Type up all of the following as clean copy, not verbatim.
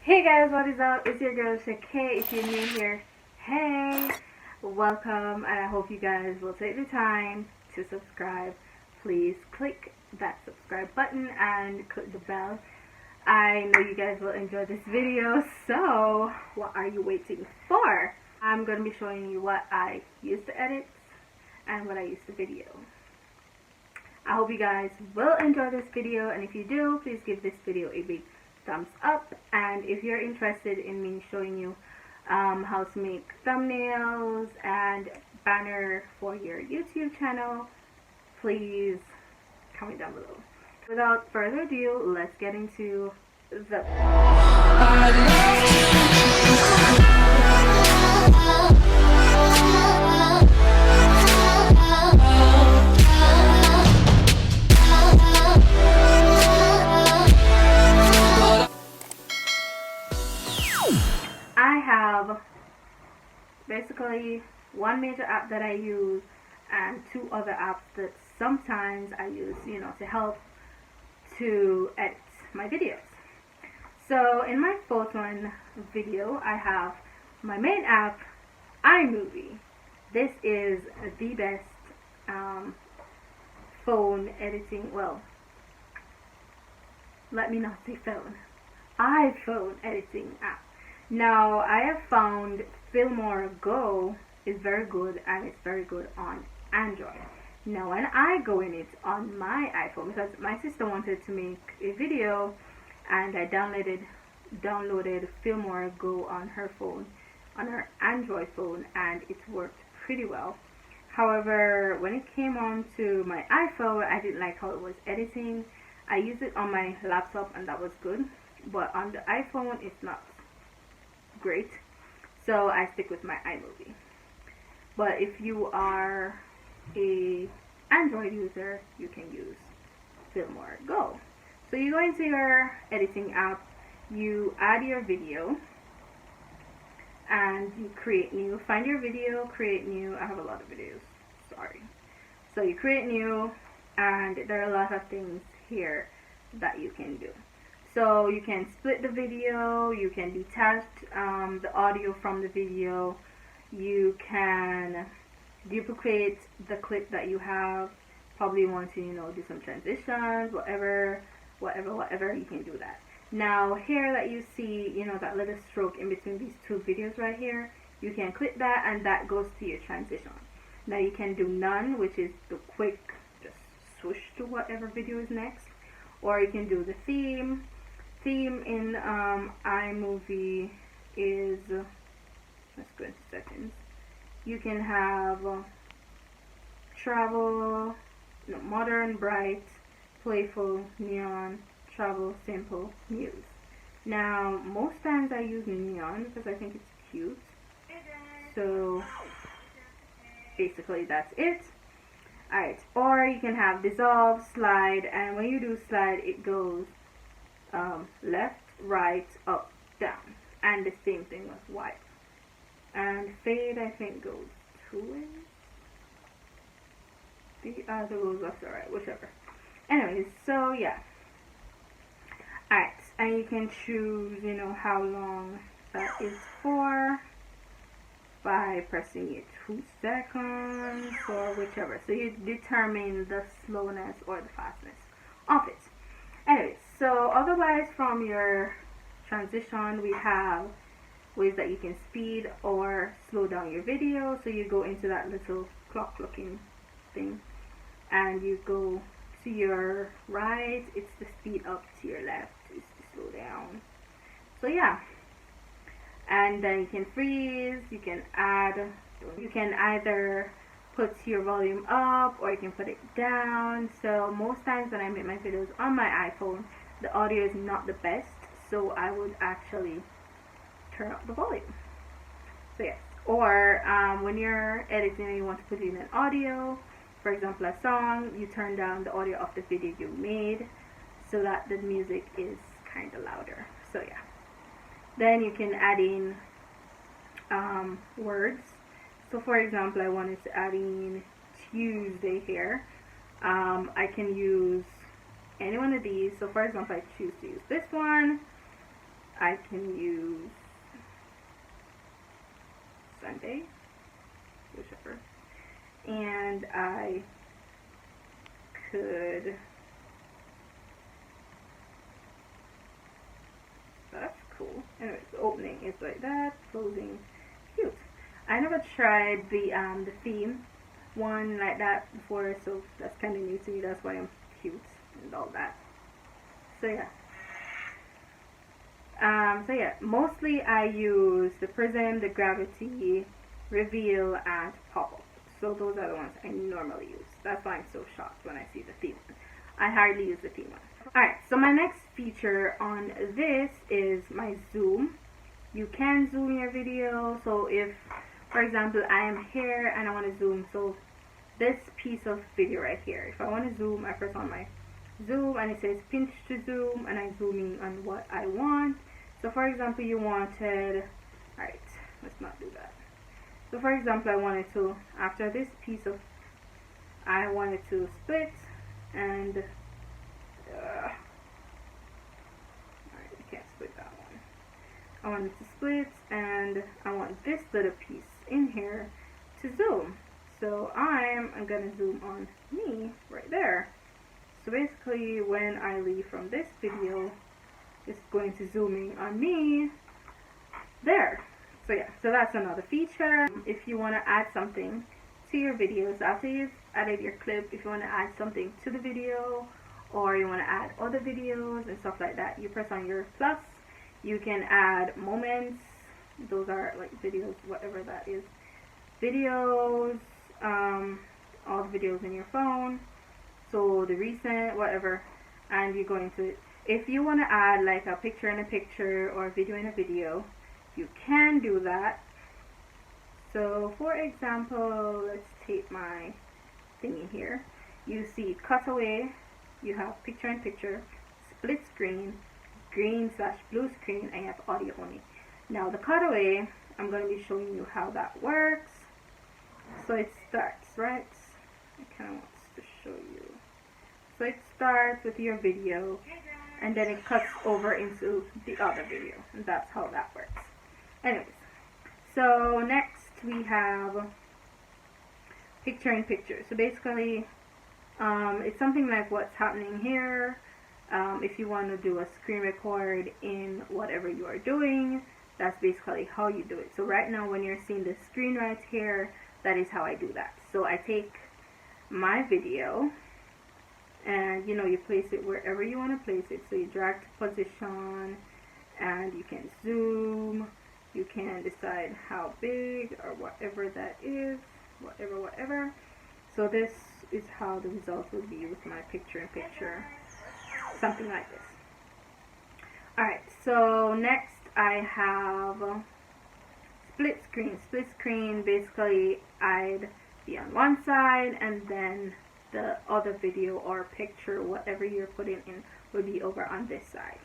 Hey guys, what is up? It's your girl Shakay. If you're new here, hey, welcome, and I hope you guys will take the time to subscribe. Please click that subscribe button and click the bell. I know you guys will enjoy this video, so what are you waiting for? I'm going to be showing you what I use to edit and what I use to video. I hope you guys will enjoy this video, and if you do, please give this video a big thumbs up. And if you're interested in me showing you how to make thumbnails and banner for your YouTube channel, please comment down below. Without further ado, let's get into the I have basically one major app that I use and two other apps that sometimes I use, to help to edit my videos. So in my fourth one video, I have my main app, iMovie. This is the best phone editing, well, let me not say phone, iPhone editing app. Now, I have found Filmora Go is very good, and it's very good on Android. Now, when I go in it on my iPhone, because my sister wanted to make a video, and I downloaded Filmora Go on her phone, on her Android phone, and it worked pretty well. However, when it came on to my iPhone, I didn't like how it was editing. I used it on my laptop, and that was good, but on the iPhone, it's not great, so I stick with my iMovie. But if you are a Android user, you can use Filmora Go. So you go into your editing app, you add your video, and you create new. Find your video, create new. I have a lot of videos, sorry. So you create new, and there are a lot of things here that you can do. So you can split the video, you can detach the audio from the video, you can duplicate the clip that you have, probably want to, do some transitions, whatever, you can do that. Now here that you see, that little stroke in between these two videos right here, you can click that and that goes to your transition. Now you can do none, which is the quick, just swoosh to whatever video is next, or you can do the theme. Theme in iMovie is, let's go into settings. You can have travel, modern, bright, playful, neon, travel, simple, muse. Now, most times I use neon because I think it's cute. So, basically that's it. Alright, or you can have dissolve, slide, and when you do slide, it goes left, right, up, down, and the same thing with white. And fade, I think, goes two ways. The other goes left or right, whichever. Anyways, so yeah. Alright, and you can choose, how long that is for by pressing it 2 seconds or whichever. So you determine the slowness or the fastness of it. Anyways, so otherwise from your transition, we have ways that you can speed or slow down your video. So you go into that little clock looking thing and you go to your right, it's the speed up, to your left, it's the slow down. So yeah, and then you can freeze, you can add, you can either put your volume up or you can put it down. So most times when I make my videos on my iPhone, the audio is not the best, so I would actually turn up the volume. So yes, or when you're editing and you want to put in an audio, for example a song, you turn down the audio of the video you made so that the music is kind of louder. So yeah, then you can add in words. So for example, I wanted to add in Tuesday here. I can use any one of these. So for example, I choose to use this one, I can use Sunday, whichever, and I could, that's cool. Anyways, the opening is like that, closing, cute. I never tried the theme one like that before, so that's kind of new to me. That's why I'm cute and all that. So yeah. Mostly I use the prism, the gravity, reveal, and pop-up. So those are the ones I normally use. That's why I'm so shocked when I see the theme one. I hardly use the theme one. Alright, so my next feature on this is my zoom. You can zoom your video. So if, for example, I am here and I want to zoom, so this piece of video right here, if I want to zoom, I press on my zoom and it says pinch to zoom, and I'm zooming on what I want. So for example, you wanted, alright, let's not do that. So for example, I wanted to, after this piece of, I wanted to split, and alright, I can't split that one. I wanted to split, and I want this little piece in here to zoom. So I'm gonna zoom on me right there. So basically, when I leave from this video, it's going to zoom in on me there. So yeah, so that's another feature. If you want to add something to your videos after you've added your clip, if you want to add something to the video, or you want to add other videos and stuff like that, you press on your plus. You can add moments. Those are like videos, whatever that is. Videos, all the videos in your phone. So the recent, whatever, and you go into it. If you want to add like a picture in a picture or a video in a video, you can do that. So for example, let's take my thingy here. You see cutaway, you have picture in picture, split screen, green/blue screen, and you have audio only. Now the cutaway, I'm going to be showing you how that works. So it starts, right? I kind of want to show you. So it starts with your video, and then it cuts over into the other video, and that's how that works. Anyways, so next we have picture in picture. So basically, it's something like what's happening here. If you want to do a screen record in whatever you are doing, that's basically how you do it. So right now, when you're seeing the screen right here, that is how I do that. So I take my video, and you know, you place it wherever you want to place it. So you drag to position, and you can zoom, you can decide how big or whatever that is, whatever. So this is how the result would be with my picture in picture, something like this. Alright, so next I have split screen. Split screen, basically I'd be on one side, and then the other video or picture, whatever you're putting in, will be over on this side.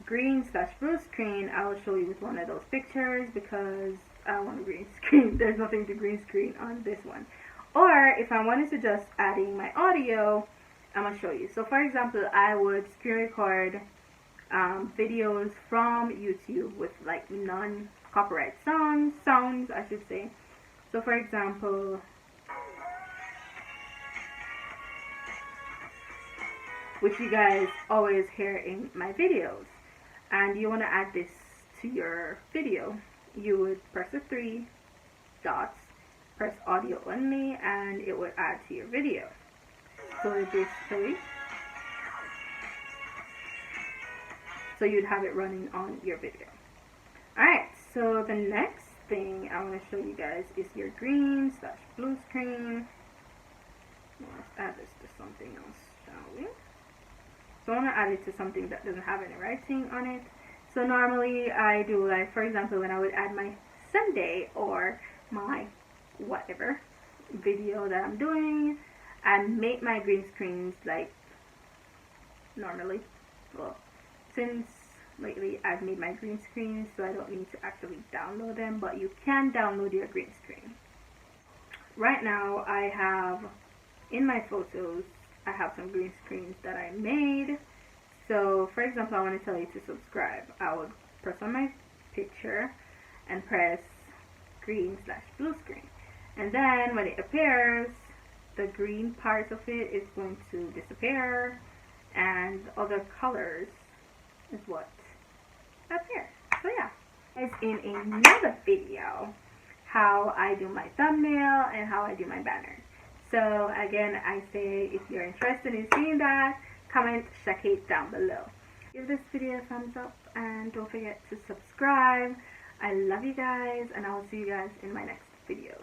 Green/blue screen, I will show you with one of those pictures because I want a green screen. There's nothing to green screen on this one. Or if I wanted to just adding my audio, I'm going to show you. So for example, I would screen record videos from YouTube with like non-copyright sounds I should say. So for example, which you guys always hear in my videos, and you want to add this to your video, you would press the 3 dots, press audio only, and it would add to your video. So basically, so you'd have it running on your video. Alright, so the next thing I want to show you guys is your green/blue screen. Let's add this to something else, shall we? So I want to add it to something that doesn't have any writing on it. So normally I do, like for example, when I would add my Sunday or my whatever video that I'm doing, and make my green screens like normally. Well, since lately I've made my green screens, so I don't need to actually download them, but you can download your green screen. Right now I have in my photos, I have some green screens that I made. So for example, I want to tell you to subscribe. I would press on my picture and press green/blue screen, and then when it appears, the green part of it is going to disappear and other colors is what appears. So yeah, guys, in another video how I do my thumbnail and how I do my banner. So again, I say if you're interested in seeing that, comment Shakay down below. Give this video a thumbs up and don't forget to subscribe. I love you guys, and I will see you guys in my next video.